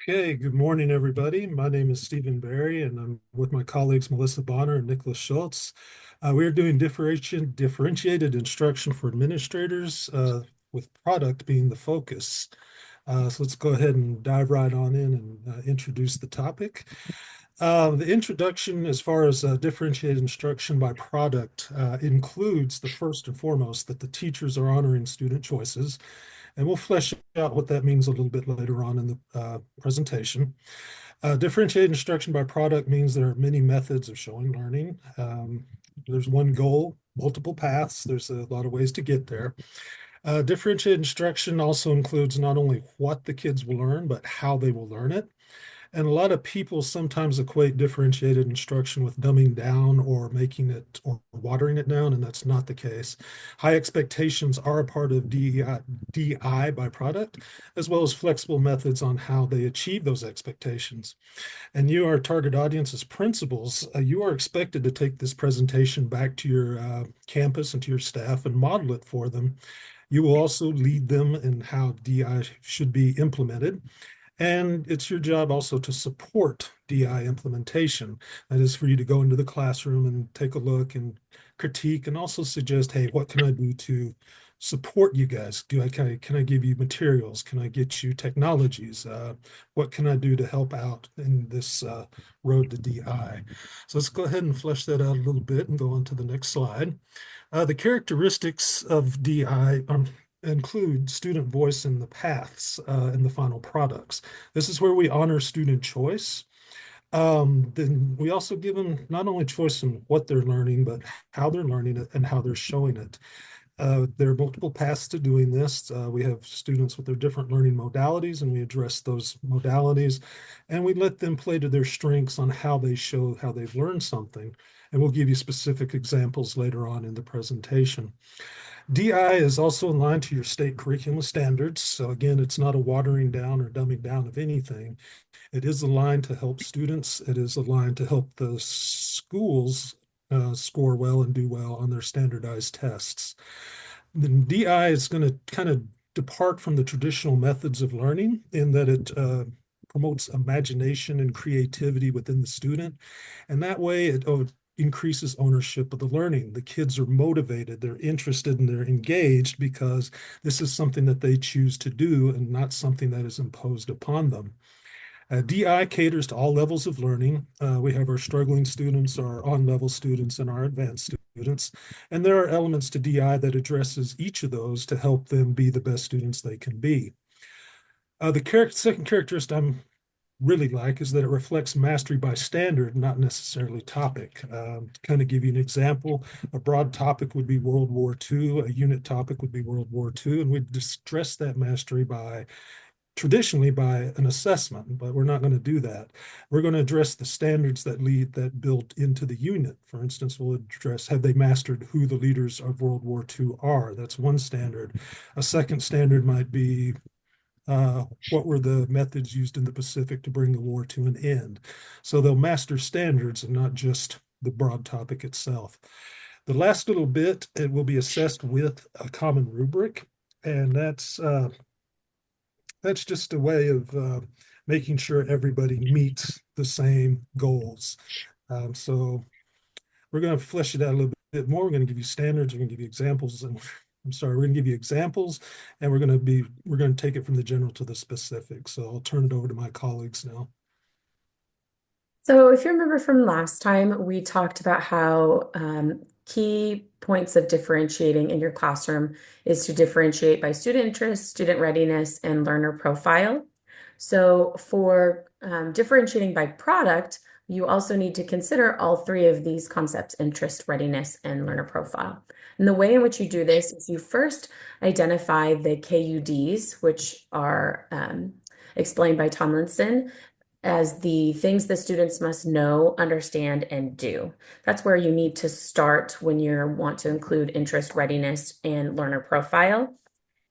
Okay, good morning, everybody. My name is Stephen Barry, and I'm with my colleagues Melissa Bonner and Nicholas Schultze. We're doing differentiated instruction for administrators, with product being the focus. So let's go ahead and dive right on in and introduce the topic. The introduction, as far as differentiated instruction by product, includes the first and foremost that the teachers are honoring student choices. And we'll flesh out what that means a little bit later on in the presentation. Differentiated instruction by product means there are many methods of showing learning. There's one goal, multiple paths. There's a lot of ways to get there. Differentiated instruction also includes not only what the kids will learn, but how they will learn it. And a lot of people sometimes equate differentiated instruction with dumbing down or making it or watering it down, and that's not the case. High expectations are a part of DI by product, as well as flexible methods on how they achieve those expectations. And you, our target audience, as principals, you are expected to take this presentation back to your campus and to your staff and model it for them. You will also lead them in how DI should be implemented. And it's your job also to support DI implementation. That is for you to go into the classroom and take a look and critique and also suggest, hey, what can I do to support you guys? Can I give you materials? Can I get you technologies? What can I do to help out in this road to DI? So let's go ahead and flesh that out a little bit and go on to the next slide. The characteristics of DI include student voice in the paths and the final products. This is where we honor student choice. Then we also give them not only choice in what they're learning, but how they're learning it and how they're showing it. There are multiple paths to doing this. We have students with their different learning modalities, and we address those modalities, and we let them play to their strengths on how they show how they've learned something. And we'll give you specific examples later on in the presentation. DI is also in line to your state curriculum standards. So again, it's not a watering down or dumbing down of anything. It is aligned to help students. It is aligned to help the schools score well and do well on their standardized tests. Then DI is going to kind of depart from the traditional methods of learning in that it promotes imagination and creativity within the student. And that way it increases ownership of the learning. The kids are motivated, they're interested, and they're engaged because this is something that they choose to do and not something that is imposed upon them. DI caters to all levels of learning. We have our struggling students, our on-level students, and our advanced students. And there are elements to DI that addresses each of those to help them be the best students they can be. The second characteristic I'm really like is that it reflects mastery by standard, not necessarily topic. To kind of give you an example, a broad topic would be World War II, a unit topic would be World War II, and we stress that mastery by traditionally by an assessment, but we're not going to do that. We're going to address the standards that built into the unit. For instance, we'll address, have they mastered who the leaders of World War II are? That's one standard. A second standard might be what were the methods used in the Pacific to bring the war to an end? So they'll master standards and not just the broad topic itself. The last little bit, it will be assessed with a common rubric, and that's just a way of making sure everybody meets the same goals. So we're going to flesh it out a little bit more. We're going to give you standards. We're going to give you examples, and I'm sorry, we're going to give you examples, and we're going to take it from the general to the specific. So I'll turn it over to my colleagues now. So, if you remember from last time, we talked about how key points of differentiating in your classroom is to differentiate by student interest, student readiness, and learner profile. So, for differentiating by product, you also need to consider all three of these concepts: interest, readiness, and learner profile. And the way in which you do this is you first identify the KUDs, which are explained by Tomlinson as the things the students must know, understand, and do. That's where you need to start when you want to include interest, readiness, and learner profile.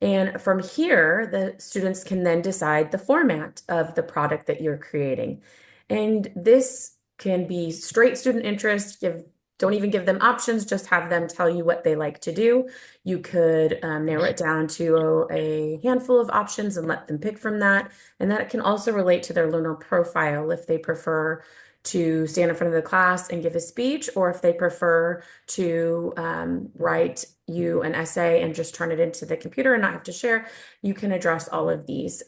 And from here, the students can then decide the format of the product that you're creating. And this can be straight student interest, give don't even give them options, just have them tell you what they like to do. You could narrow it down to a handful of options and let them pick from that. And that can also relate to their learner profile if they prefer to stand in front of the class and give a speech, or if they prefer to write you an essay and just turn it into the computer and not have to share. You can address all of these.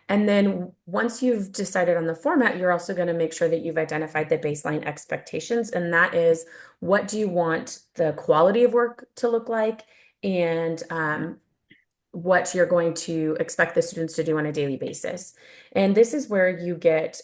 And then once you've decided on the format, you're also going to make sure that you've identified the baseline expectations. And that is, what do you want the quality of work to look like? And what you're going to expect the students to do on a daily basis. And this is where you get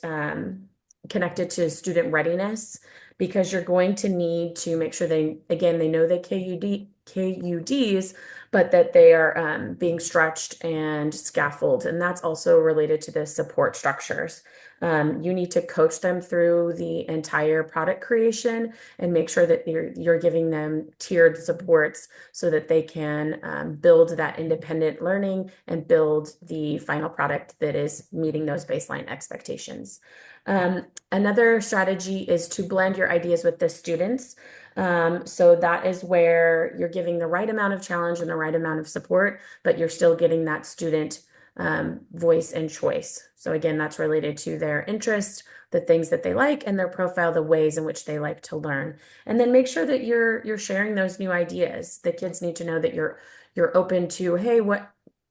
connected to student readiness, because you're going to need to make sure they, again, they know the KUDs, but that they are being stretched and scaffolded. And that's also related to the support structures. You need to coach them through the entire product creation and make sure that you're giving them tiered supports so that they can build that independent learning and build the final product that is meeting those baseline expectations. Another strategy is to blend your ideas with the students. So that is where you're giving the right amount of challenge and the right amount of support, but you're still getting that student voice and choice. So again, that's related to their interest, the things that they like, and their profile, the ways in which they like to learn. And then make sure that you're sharing those new ideas. The kids need to know that you're open to, hey,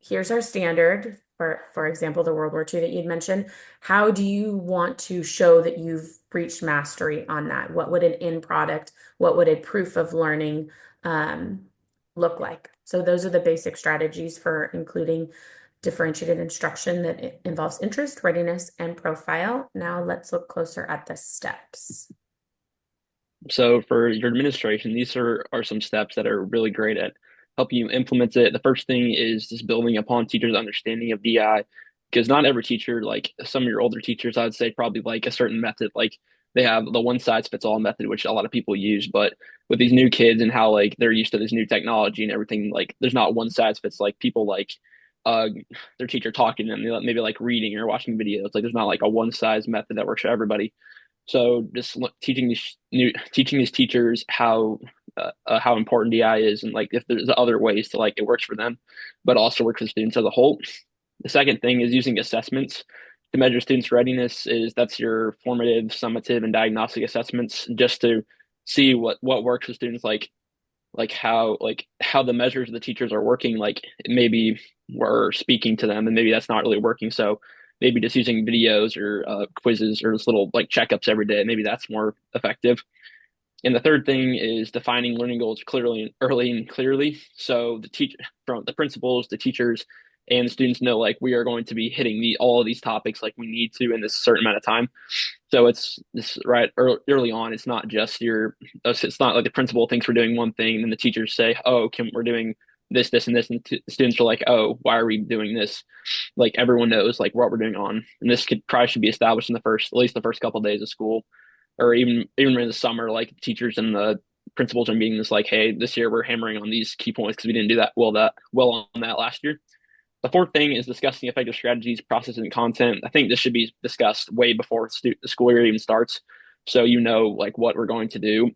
here's our standard, for example, the World War II that you'd mentioned. How do you want to show that you've reached mastery on that? What would an end product, what would a proof of learning look like? So those are the basic strategies for including differentiated instruction that involves interest, readiness, and profile. Now let's look closer at the steps. So for your administration, these are some steps that are really great at helping you implement it. The first thing is just building upon teachers' understanding of DI, because not every teacher, like some of your older teachers, I'd say probably like a certain method. Like they have the one size fits all method, which a lot of people use. But with these new kids and how like they're used to this new technology and everything, like there's not one size fits like people like uh their teacher talking to them, maybe like reading or watching videos. Like there's not like a one size method that works for everybody. So just teaching these teachers how important DI is, and like if there's other ways to like it works for them, but also works for students as a whole. The second thing is using assessments to measure students' readiness. That's your formative, summative, and diagnostic assessments, just to see what works with students, like how the measures the teachers are working, like maybe we're speaking to them and maybe that's not really working. So maybe just using videos or quizzes or just little like checkups every day, maybe that's more effective. And the third thing is defining learning goals clearly and early and clearly. So the teacher, from the principals, the teachers, and the students know like we are going to be hitting all of these topics like we need to in this certain amount of time. So it's this right early on. It's not just it's not like the principal thinks we're doing one thing, and then the teachers say, "Oh, we're doing this, this, and this," and the students are like, "Oh, why are we doing this?" Like everyone knows like what we're doing on, and this could probably should be established in at least the first couple of days of school, or even in the summer. Like teachers and the principals are meeting this like, "Hey, this year we're hammering on these key points because we didn't do that well on that last year." The fourth thing is discussing effective strategies, processes, and content. I think this should be discussed way before the school year even starts, so you know like what we're going to do,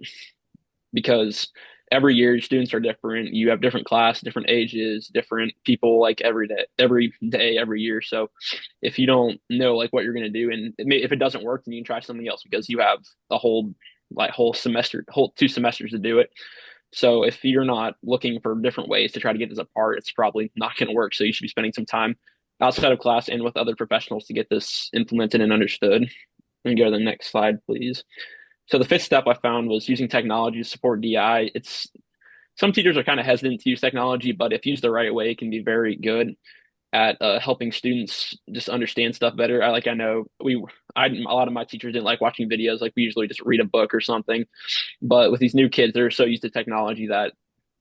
because every year students are different. You have different class, different ages, different people like every year. So if you don't know like what you're going to do, and if it doesn't work, then you can try something else because you have a whole semester, whole 2 semesters to do it. So if you're not looking for different ways to try to get this apart, it's probably not going to work. So you should be spending some time outside of class and with other professionals to get this implemented and understood. And go to the next slide, please. So the fifth step I found was using technology to support DI. It's some teachers are kind of hesitant to use technology, but if used the right way, it can be very good at helping students just understand stuff better. I know a lot of my teachers didn't like watching videos. Like we usually just read a book or something. But with these new kids, they're so used to technology that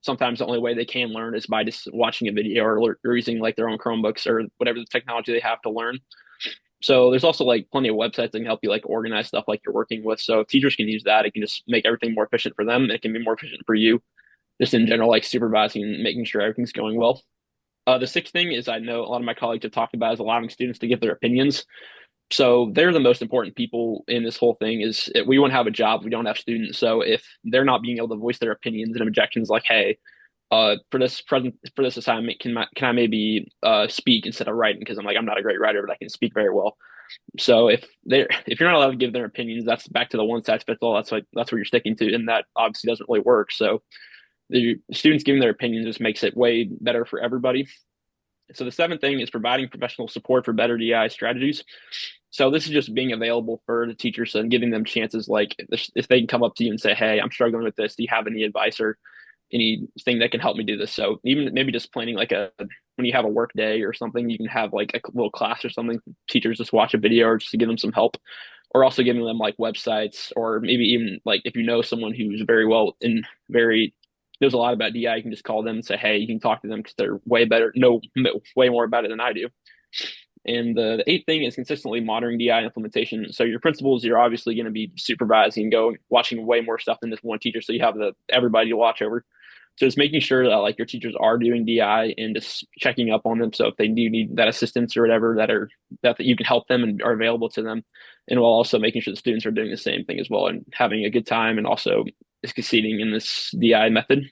sometimes the only way they can learn is by just watching a video or using like their own Chromebooks or whatever the technology they have to learn. So there's also like plenty of websites that can help you like organize stuff like you're working with. So if teachers can use that, it can just make everything more efficient for them. It can be more efficient for you, just in general, like supervising and making sure everything's going well. The sixth thing is I know a lot of my colleagues have talked about is allowing students to give their opinions. So they're the most important people in this whole thing. Is we won't have a job, we don't have students. So if they're not being able to voice their opinions and objections, like, hey, for this assignment, can I maybe speak instead of writing? Because I'm not a great writer, but I can speak very well. So if you're not allowed to give their opinions, that's back to the one size fits all. That's what you're sticking to, and that obviously doesn't really work. So the students giving their opinions just makes it way better for everybody. So the seventh thing is providing professional support for better DI strategies. So this is just being available for the teachers and giving them chances, like if they can come up to you and say, "Hey, I'm struggling with this. Do you have any advice or anything that can help me do this?" So even maybe just planning like a when you have a work day or something, you can have like a little class or something. Teachers just watch a video or just to give them some help, or also giving them like websites, or maybe even like if you know someone who's very well in very knows a lot about DI, you can just call them and say, "Hey, you can talk to them because they're way better, know way more about it than I do." And the eighth thing is consistently monitoring DI implementation. So your principals, you're obviously going to be supervising and go watching way more stuff than this one teacher. So you have the everybody to watch over. So just making sure that like your teachers are doing DI and just checking up on them. So if they do need that assistance or whatever, that you can help them and are available to them. And while also making sure the students are doing the same thing as well and having a good time and also succeeding in this DI method.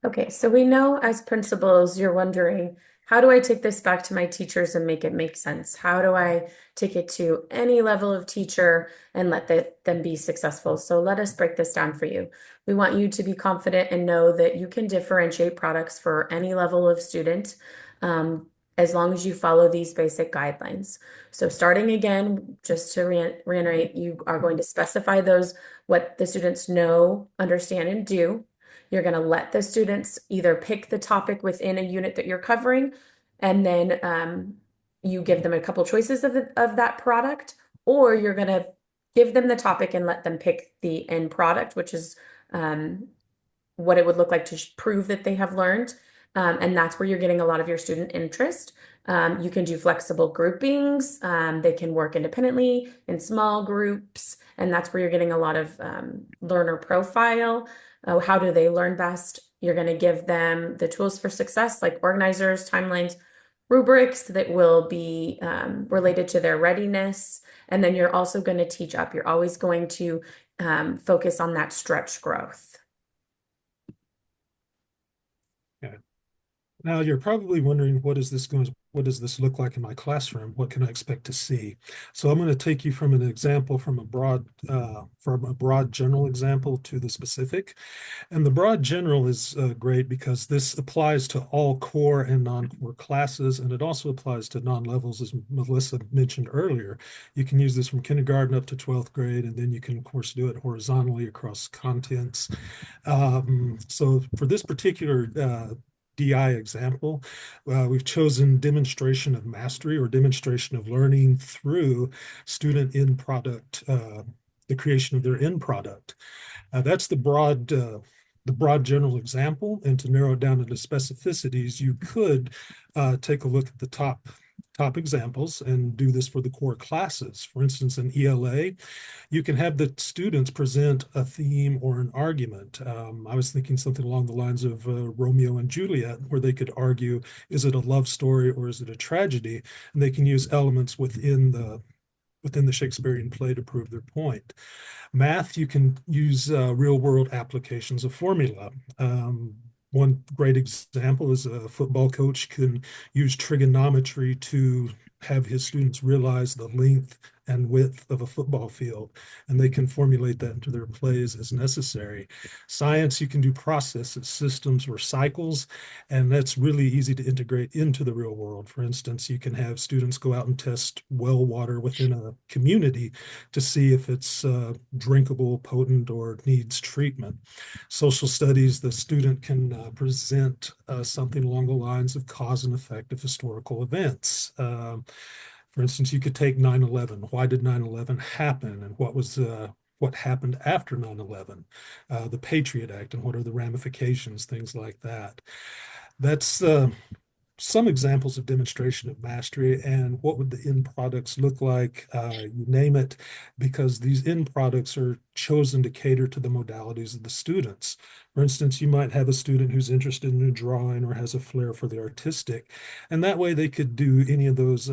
Okay, so we know as principals, you're wondering, how do I take this back to my teachers and make it make sense? How do I take it to any level of teacher and let them be successful? So let us break this down for you. We want you to be confident and know that you can differentiate products for any level of student, as long as you follow these basic guidelines. So starting again, just to reiterate, you are going to specify those, what the students know, understand, and do. You're going to let the students either pick the topic within a unit that you're covering, and then you give them a couple choices of that product, or you're going to give them the topic and let them pick the end product, which is what it would look like to prove that they have learned. And that's where you're getting a lot of your student interest. You can do flexible groupings. They can work independently in small groups, and that's where you're getting a lot of learner profile. How do they learn best? You're going to give them the tools for success, like organizers, timelines, rubrics that will be related to their readiness. And then you're also going to teach up. You're always going to focus on that stretch growth. Yeah. Now you're probably wondering, what does this look like in my classroom? What can I expect to see? So I'm going to take you from an example from a broad general example to the specific. And the broad general is great because this applies to all core and non-core classes, and it also applies to non-levels, as Melissa mentioned earlier. You can use this from kindergarten up to 12th grade, and then you can, of course, do it horizontally across contents. So for this particular DI example, we've chosen demonstration of mastery or demonstration of learning through student end product, the creation of their end product. That's the broad general example. And to narrow it down into specificities, you could take a look at the top examples and do this for the core classes. For instance, in ELA, you can have the students present a theme or an argument. I was thinking something along the lines of Romeo and Juliet, where they could argue, is it a love story or is it a tragedy? And they can use elements within the Shakespearean play to prove their point. Math, you can use real world applications of formula. One great example is a football coach can use trigonometry to have his students realize the length and width of a football field, and they can formulate that into their plays as necessary. Science, you can do processes, systems, or cycles, and that's really easy to integrate into the real world. For instance, you can have students go out and test well water within a community to see if it's drinkable, potent, or needs treatment. Social studies, the student can present something along the lines of cause and effect of historical events. For instance, you could take 9/11. Why did 9/11 happen, and what happened after 9/11? The Patriot Act, and what are the ramifications, things like that. That's some examples of demonstration of mastery, and what would the end products look like? You name it, because these end products are chosen to cater to the modalities of the students. For instance, you might have a student who's interested in drawing or has a flair for the artistic, and that way they could do any of those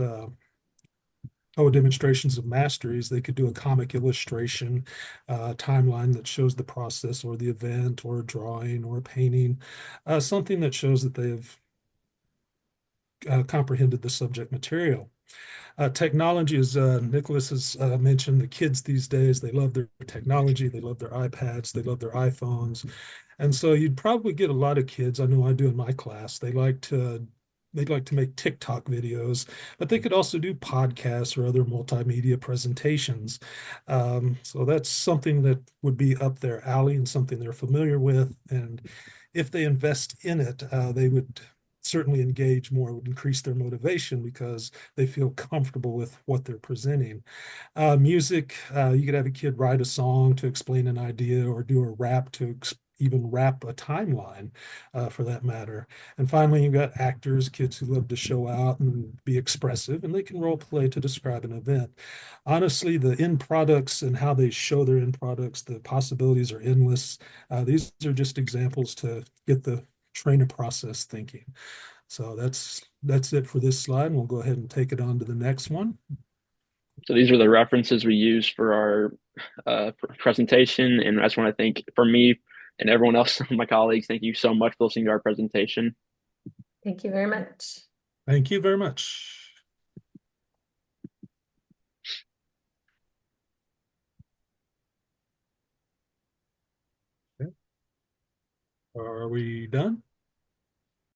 demonstrations of masteries, they could do a comic illustration, timeline that shows the process or the event or a drawing or a painting, something that shows that they have comprehended the subject material. Technology, as Nicholas has mentioned, the kids these days, they love their technology, they love their iPads, they love their iPhones. And so you'd probably get a lot of kids, I know I do in my class, they'd like to make TikTok videos, but they could also do podcasts or other multimedia presentations. So that's something that would be up their alley and something they're familiar with. And if they invest in it, they would certainly engage more, would increase their motivation because they feel comfortable with what they're presenting. Music, you could have a kid write a song to explain an idea or do a rap to even rap a timeline for that matter. And finally, you've got actors, kids who love to show out and be expressive, and they can role play to describe an event. Honestly, the end products and how they show their end products, the possibilities are endless. These are just examples to get the trainer process thinking. So that's it for this slide, and we'll go ahead and take it on to the next one. So these are the references we use for our presentation. And I just want to thank, for me and everyone else, my colleagues, thank you so much for listening to our presentation. Thank you very much. Thank you very much. Okay. Are we done?